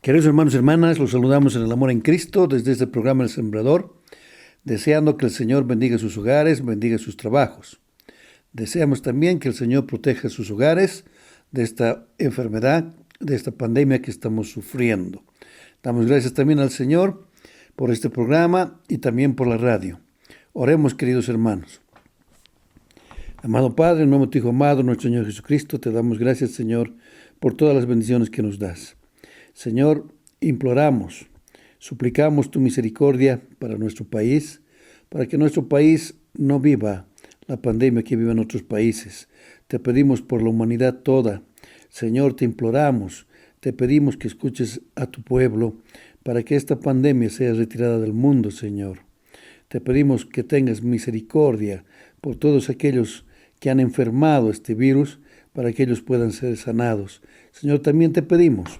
Queridos hermanos y hermanas, los saludamos en el amor en Cristo desde este programa El Sembrador, deseando que el Señor bendiga sus hogares, bendiga sus trabajos. Deseamos también que el Señor proteja sus hogares de esta enfermedad, de esta pandemia que estamos sufriendo. Damos gracias también al Señor por este programa y también por la radio. Oremos, queridos hermanos. Amado Padre, en nombre de tu Hijo amado, nuestro Señor Jesucristo, te damos gracias, Señor, por todas las bendiciones que nos das. Señor, imploramos, suplicamos tu misericordia para nuestro país, para que nuestro país no viva la pandemia que viven otros países. Te pedimos por la humanidad toda. Señor, te imploramos, te pedimos que escuches a tu pueblo para que esta pandemia sea retirada del mundo, Señor. Te pedimos que tengas misericordia por todos aquellos que han enfermado este virus, para que ellos puedan ser sanados. Señor, también te pedimos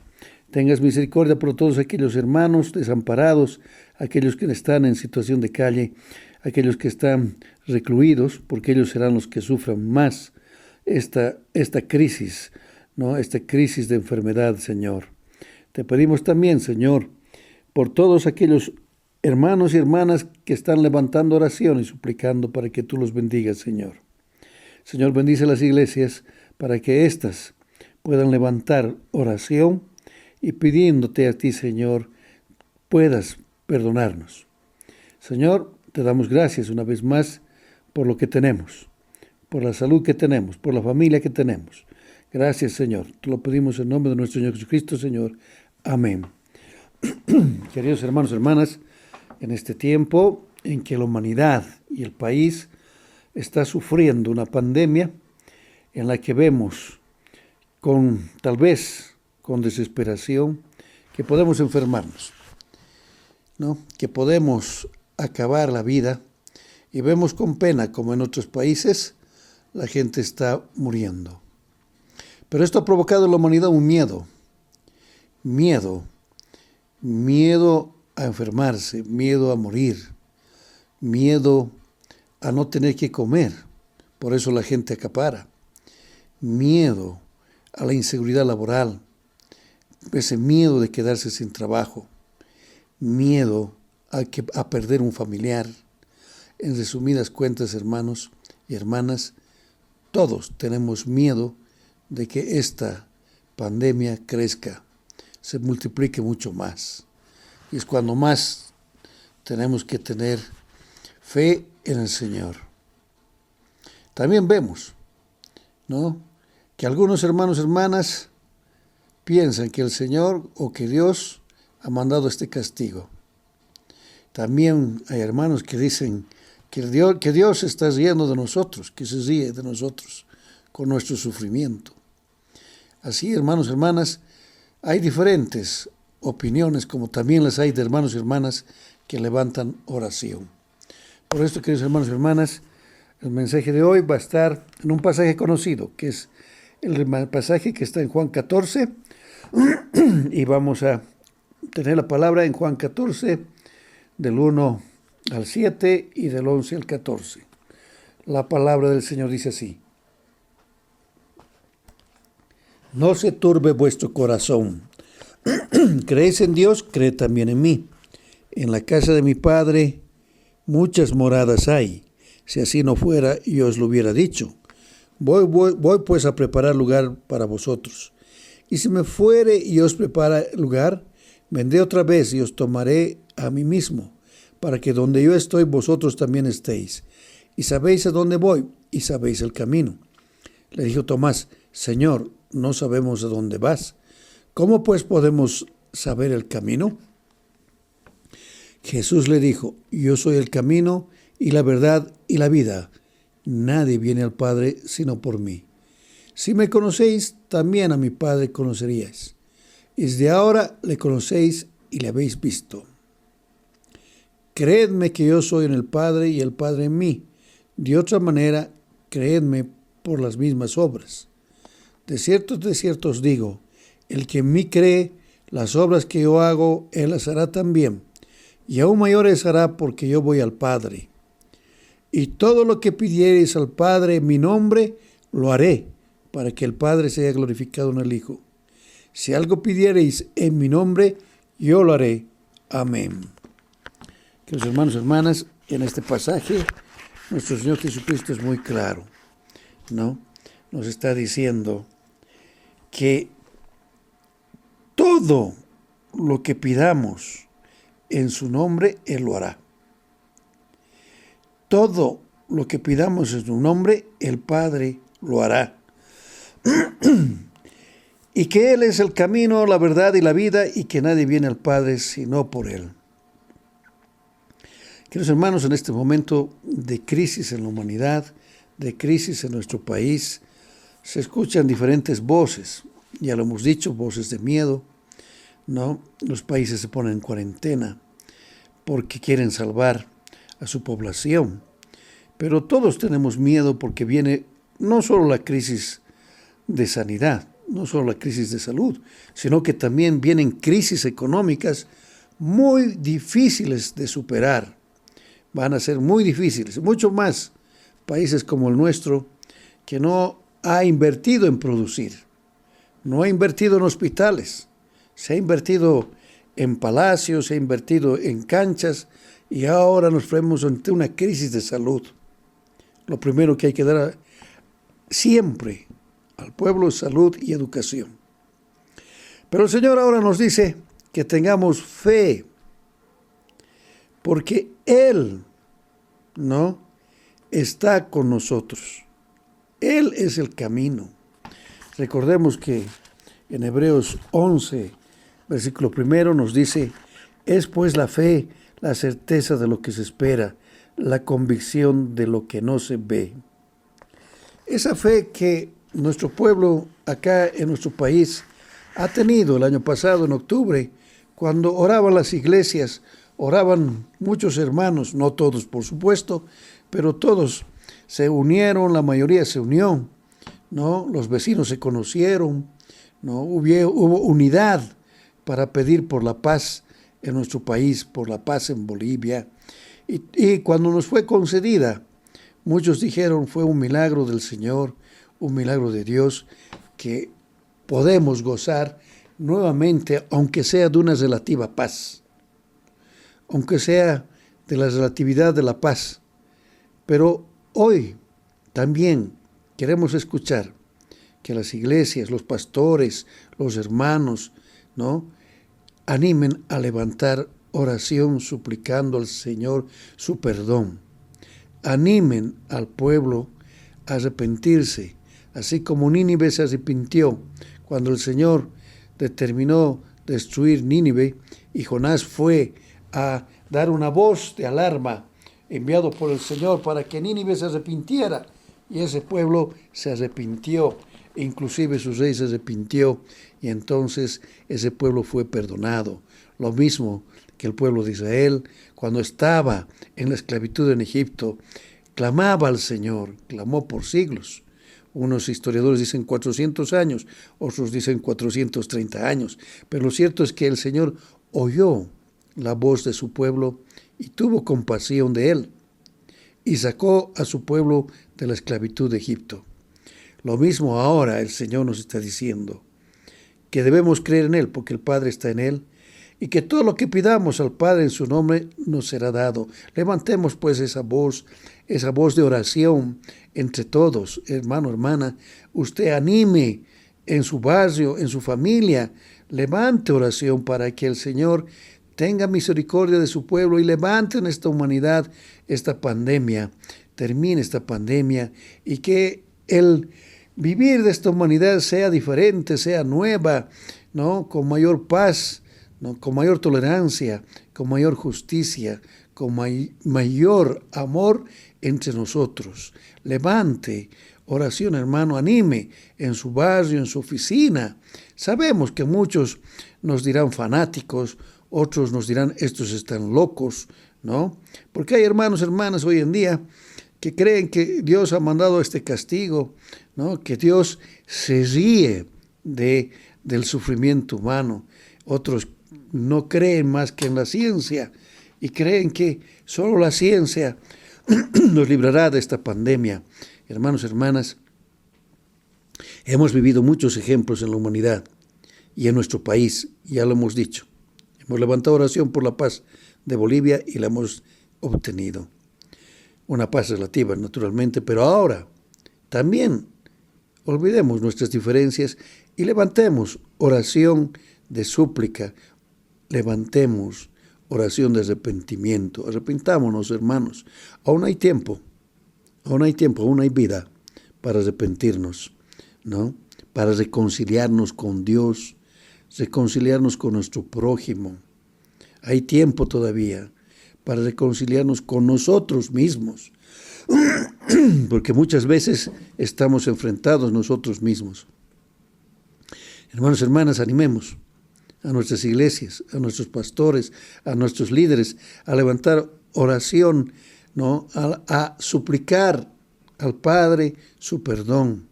tengas misericordia por todos aquellos hermanos desamparados, aquellos que están en situación de calle, aquellos que están recluidos, porque ellos serán los que sufran más esta crisis, ¿no? Esta crisis de enfermedad, Señor. Te pedimos también, Señor, por todos aquellos hermanos y hermanas que están levantando oración y suplicando para que tú los bendigas, Señor. Señor, bendice las iglesias para que éstas puedan levantar oración y pidiéndote a ti, Señor, puedas perdonarnos. Señor, te damos gracias una vez más por lo que tenemos, por la salud que tenemos, por la familia que tenemos. Gracias, Señor. Te lo pedimos en nombre de nuestro Señor Jesucristo, Señor. Amén. Queridos hermanos y hermanas, en este tiempo en que la humanidad y el país está sufriendo una pandemia en la que vemos tal vez con desesperación, que podemos enfermarnos, ¿no? Que podemos acabar la vida y vemos con pena como en otros países la gente está muriendo. Pero esto ha provocado en la humanidad un miedo a enfermarse, miedo a morir, miedo a no tener que comer, por eso la gente acapara, miedo a la inseguridad laboral, ese miedo de quedarse sin trabajo, miedo a perder un familiar. En resumidas cuentas, hermanos y hermanas, todos tenemos miedo de que esta pandemia crezca, se multiplique mucho más. Y es cuando más tenemos que tener fe en el Señor. También vemos, ¿no?, que algunos hermanos y hermanas piensan que el Señor o que Dios ha mandado este castigo. También hay hermanos que dicen que Dios está riendo de nosotros, que se ríe de nosotros con nuestro sufrimiento. Así, hermanos y hermanas, hay diferentes opiniones, como también las hay de hermanos y hermanas que levantan oración. Por esto, queridos hermanos y hermanas, el mensaje de hoy va a estar en un pasaje conocido, que es el pasaje que está en Juan 14, y vamos a tener la palabra en Juan 14, del 1 al 7 y del 11 al 14. La palabra del Señor dice así: No se turbe vuestro corazón. Creéis en Dios, creed también en mí. En la casa de mi Padre muchas moradas hay. Si así no fuera, yo os lo hubiera dicho. Voy pues a preparar lugar para vosotros. Y si me fuere y os prepara lugar, vendré otra vez y os tomaré a mí mismo, para que donde yo estoy, vosotros también estéis. Y sabéis a dónde voy, y sabéis el camino. Le dijo Tomás: Señor, no sabemos a dónde vas. ¿Cómo pues podemos saber el camino? Jesús le dijo: Yo soy el camino y la verdad y la vida. Nadie viene al Padre sino por mí. Si me conocéis, también a mi Padre conoceríais. Y desde ahora le conocéis y le habéis visto. Creedme que yo soy en el Padre y el Padre en mí. De otra manera, creedme por las mismas obras. De cierto os digo, el que en mí cree, las obras que yo hago, él las hará también. Y aún mayores hará, porque yo voy al Padre. Y todo lo que pidiereis al Padre en mi nombre, lo haré, para que el Padre sea glorificado en el Hijo. Si algo pidiereis en mi nombre, yo lo haré. Amén. Queridos hermanos y hermanas, en este pasaje, nuestro Señor Jesucristo es muy claro, ¿no? Nos está diciendo que todo lo que pidamos en su nombre, Él lo hará. Todo lo que pidamos en su nombre, el Padre lo hará. Y que Él es el camino, la verdad y la vida, y que nadie viene al Padre sino por Él. Queridos hermanos, en este momento de crisis en la humanidad, de crisis en nuestro país, se escuchan diferentes voces. Ya lo hemos dicho, voces de miedo, ¿no? Los países se ponen en cuarentena porque quieren salvar a su población. Pero todos tenemos miedo porque viene no solo la crisis de sanidad, no solo la crisis de salud, sino que también vienen crisis económicas muy difíciles de superar. Van a ser muy difíciles, mucho más países como el nuestro, que no ha invertido en producir, no ha invertido en hospitales, se ha invertido en palacios, se ha invertido en canchas, y ahora nos vemos ante una crisis de salud. Lo primero que hay que dar siempre al pueblo es salud y educación. Pero el Señor ahora nos dice que tengamos fe, porque Él, ¿no?, está con nosotros. Él es el camino. Recordemos que en Hebreos 11, versículo 1 nos dice: es pues la fe, la certeza de lo que se espera, la convicción de lo que no se ve. Esa fe que nuestro pueblo acá en nuestro país ha tenido el año pasado, en octubre, cuando oraban las iglesias, oraban muchos hermanos, no todos por supuesto, pero todos se unieron, la mayoría se unió, ¿no? Los vecinos se conocieron, ¿no? Hubo unidad para pedir por la paz en nuestro país, por la paz en Bolivia. Y cuando nos fue concedida, muchos dijeron fue un milagro del Señor, un milagro de Dios, que podemos gozar nuevamente, aunque sea de una relativa paz, aunque sea de la relatividad de la paz. Pero hoy también queremos escuchar que las iglesias, los pastores, los hermanos, ¿no?, animen a levantar oración suplicando al Señor su perdón. Animen al pueblo a arrepentirse, así como Nínive se arrepintió cuando el Señor determinó destruir Nínive y Jonás fue a dar una voz de alarma enviado por el Señor para que Nínive se arrepintiera, y ese pueblo se arrepintió, inclusive su rey se arrepintió, y entonces ese pueblo fue perdonado. Lo mismo que el pueblo de Israel, cuando estaba en la esclavitud en Egipto, clamaba al Señor, clamó por siglos. Unos historiadores dicen 400 años, otros dicen 430 años, pero lo cierto es que el Señor oyó la voz de su pueblo y tuvo compasión de él, y sacó a su pueblo de la esclavitud de Egipto. Lo mismo ahora el Señor nos está diciendo, que debemos creer en Él, porque el Padre está en Él, y que todo lo que pidamos al Padre en su nombre nos será dado. Levantemos pues esa voz de oración entre todos, hermano, hermana. Usted anime en su barrio, en su familia, levante oración para que el Señor tenga misericordia de su pueblo y levante en esta humanidad esta pandemia, termine esta pandemia, y que el vivir de esta humanidad sea diferente, sea nueva, ¿no?, con mayor paz, ¿no?, con mayor tolerancia, con mayor justicia, con mayor amor entre nosotros. Levante oración, hermano, anime en su barrio, en su oficina. Sabemos que muchos nos dirán fanáticos, otros nos dirán estos están locos, ¿no? Porque hay hermanos, hermanas hoy en día que creen que Dios ha mandado este castigo, ¿no?, que Dios se ríe del sufrimiento humano. Otros no creen más que en la ciencia y creen que solo la ciencia nos librará de esta pandemia. Hermanos, hermanas, hemos vivido muchos ejemplos en la humanidad y en nuestro país, ya lo hemos dicho. Hemos levantado oración por la paz de Bolivia y la hemos obtenido. Una paz relativa, naturalmente, pero ahora también olvidemos nuestras diferencias y levantemos oración de súplica, levantemos oración de arrepentimiento. Arrepentámonos, hermanos. Aún hay tiempo, aún hay vida para arrepentirnos, ¿no? Para reconciliarnos con Dios, reconciliarnos con nuestro prójimo. Hay tiempo todavía para reconciliarnos con nosotros mismos, porque muchas veces estamos enfrentados nosotros mismos. Hermanos, hermanas, animemos a nuestras iglesias, a nuestros pastores, a nuestros líderes, a levantar oración, ¿no? A suplicar al Padre su perdón,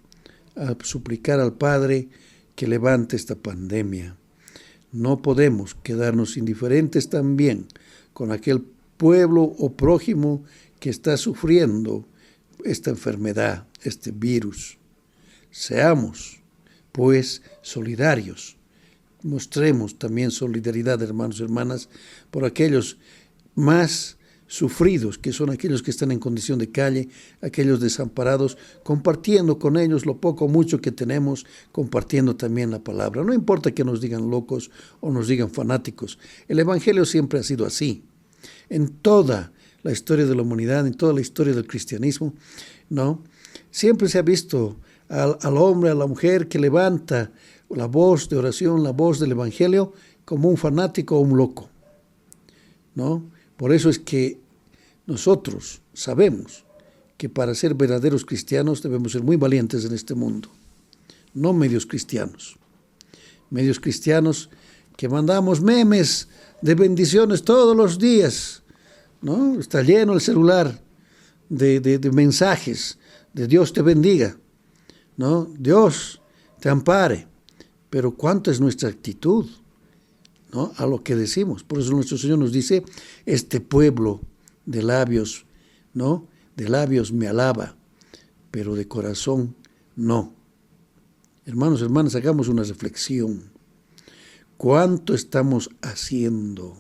a suplicar al Padre que levante esta pandemia. No podemos quedarnos indiferentes también con aquel pueblo o prójimo que está sufriendo esta enfermedad, este virus. Seamos, pues, solidarios. Mostremos también solidaridad, hermanos y hermanas, por aquellos más sufridos, que son aquellos que están en condición de calle, aquellos desamparados, compartiendo con ellos lo poco o mucho que tenemos, compartiendo también la palabra. No importa que nos digan locos o nos digan fanáticos. El Evangelio siempre ha sido así. En toda la historia de la humanidad, en toda la historia del cristianismo, ¿no? Siempre se ha visto al hombre, a la mujer que levanta la voz de oración, la voz del Evangelio, como un fanático o un loco, ¿no? Por eso es que nosotros sabemos que para ser verdaderos cristianos debemos ser muy valientes en este mundo, no medios cristianos. Medios cristianos que mandamos memes de bendiciones todos los días, ¿no? Está lleno el celular de mensajes de Dios te bendiga, ¿no? Dios te ampare. Pero ¿cuánto es nuestra actitud, ¿no? A lo que decimos? Por eso nuestro Señor nos dice, este pueblo de labios, ¿no? De labios me alaba, pero de corazón no. Hermanos, hermanas, hagamos una reflexión. ¿Cuánto estamos haciendo?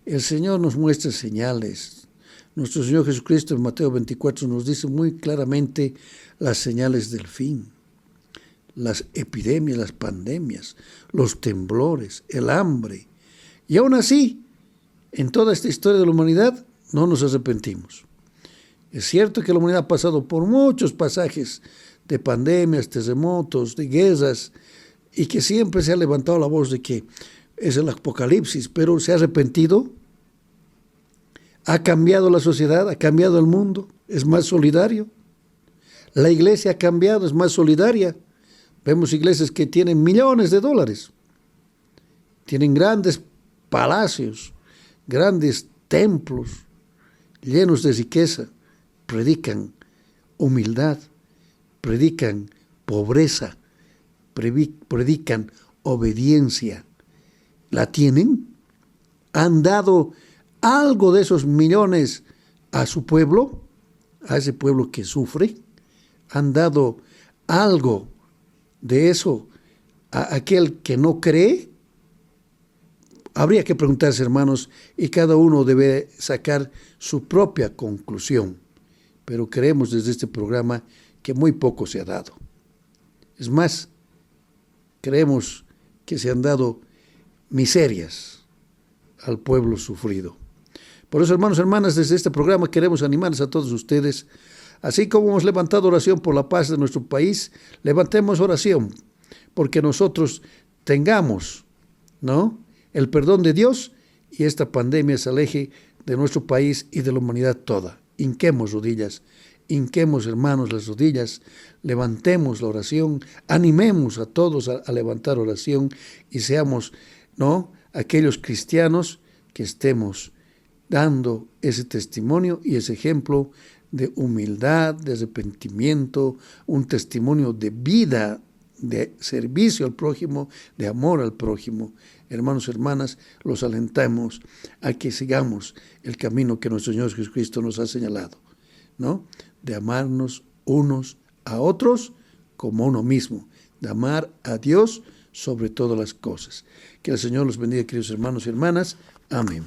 El Señor nos muestra señales. Nuestro Señor Jesucristo en Mateo 24 nos dice muy claramente las señales del fin. Las epidemias, las pandemias, los temblores, el hambre. Y aún así, en toda esta historia de la humanidad, no nos arrepentimos. Es cierto que la humanidad ha pasado por muchos pasajes de pandemias, terremotos, de guerras, y que siempre se ha levantado la voz de que es el apocalipsis, pero ¿se ha arrepentido? ¿Ha cambiado la sociedad? ¿Ha cambiado el mundo? ¿Es más solidario? La iglesia ha cambiado, es más solidaria. Vemos iglesias que tienen millones de dólares, tienen grandes palacios, grandes templos llenos de riqueza, predican humildad, predican pobreza, predican obediencia. ¿La tienen? ¿Han dado algo de esos millones a su pueblo, a ese pueblo que sufre? ¿Han dado algo de eso a aquel que no cree? Habría que preguntarse, hermanos, y cada uno debe sacar su propia conclusión. Pero creemos desde este programa que muy poco se ha dado. Es más, creemos que se han dado miserias al pueblo sufrido. Por eso, hermanos, hermanas, desde este programa queremos animarles a todos ustedes. Así como hemos levantado oración por la paz de nuestro país, levantemos oración porque nosotros tengamos, ¿no?, el perdón de Dios y esta pandemia se aleje de nuestro país y de la humanidad toda. Hinquemos rodillas, hinquemos, hermanos, las rodillas, levantemos la oración, animemos a todos a levantar oración y seamos, ¿no?, aquellos cristianos que estemos dando ese testimonio y ese ejemplo de humildad, de arrepentimiento, un testimonio de vida, de servicio al prójimo, de amor al prójimo. Hermanos, hermanas, los alentamos a que sigamos el camino que nuestro Señor Jesucristo nos ha señalado, ¿no? De amarnos unos a otros como uno mismo, de amar a Dios sobre todas las cosas. Que el Señor los bendiga, queridos hermanos y hermanas. Amén.